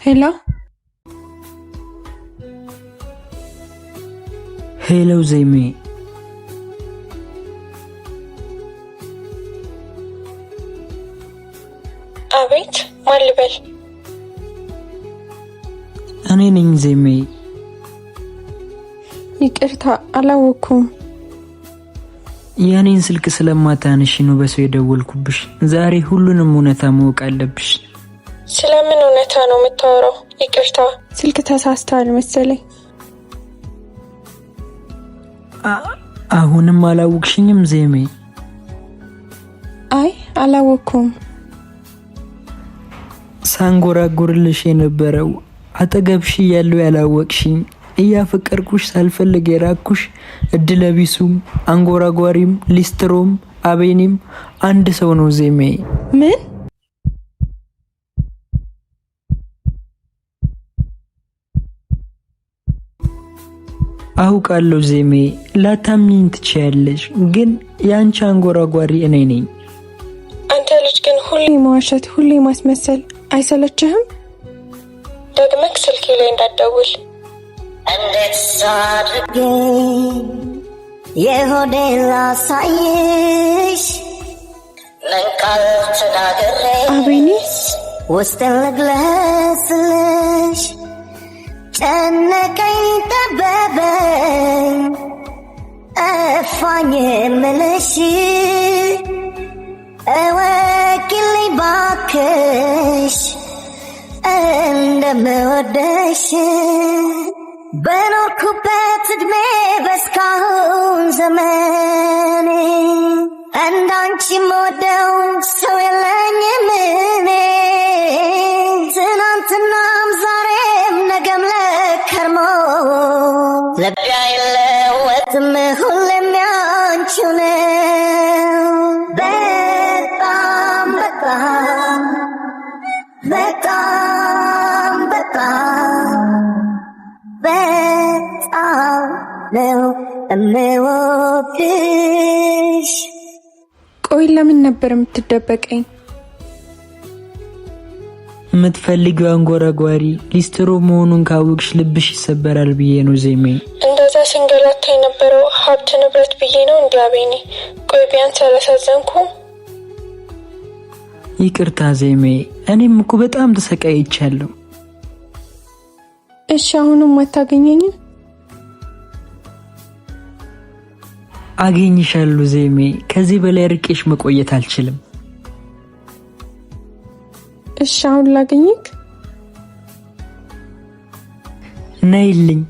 ሄሎ ሄሎ ዜሜ አቤት ማን ልበል? እኔ ነኝ ዜሜ። ይቅርታ አላወኩም። የኔን ስልክ ስለማታነሺ ነው በሰው የደወልኩብሽ። ዛሬ ሁሉንም እውነታ ማወቅ አለብሽ። ስለምን እውነታ ነው የምታወራው? ይቅርታ ስልክ ተሳስተሃል መሰለኝ። አሁንም አላወቅሽኝም ዜሜ? አይ አላወኩም። ሳንጎራጉርልሽ የነበረው አጠገብሽ ያለው ያላወቅሽኝ፣ እያፈቀርኩሽ ሳልፈልግ የራኩሽ፣ እድለቢሱም አንጎራጓሪም ሊስትሮም አቤኔም አንድ ሰው ነው ዜሜ። ምን? አውቃለሁ ዜሜ፣ ላታምኚኝ ትችያለሽ፣ ግን ያንቺ አንጎራጓሪ እኔ ነኝ። አንተ ልጅ ግን ሁሌ መዋሸት፣ ሁሌ ማስመሰል አይሰለችህም? ደግመህ ስልኬ ላይ እንዳትደውል። እንዴት ሳድርጌ የሆዴን ላሳይሽ፣ ምን ቃል ተናግሬ አቤኔስ ውስጤን ልግለጽልሽ? ጨነቀኝ ጠበበኝ እፋኝ የምልሽ፣ እወቂልኝ ባክሽ እንደምወደሽ። በኖርኩበት እድሜ በስካሁን ዘመኔ እንዳንቺ የምወደው ሰው የለኝም እኔ። ትናንትናም ዛሬም ነገም ለከርሞ ልቤ አይለወጥም ሁሌም ያንቺው ነው። በጣም በጣም በጣም በጣም በጣም ነው እምወድሽ። ቆይ ለምን ነበር የምትደበቀኝ? የምትፈልጊው አንጎራጓሪ ሊስትሮ መሆኑን ካወቅሽ ልብሽ ይሰበራል ብዬ ነው ዜሜ። እንደዛ ሲንገላታ የነበረው ሀብት ንብረት ብዬ ነው እንዲ አቤኔ። ቆይ ቢያንስ አላሳዘንኩም? ይቅርታ ዜሜ፣ እኔም እኮ በጣም ተሰቃይቻለሁ። እሺ አሁንም አታገኘኝም? አገኝሻለሁ ዜሜ። ከዚህ በላይ ርቄሽ መቆየት አልችልም። እሺ አሁን ላገኝክ? ነይልኝ።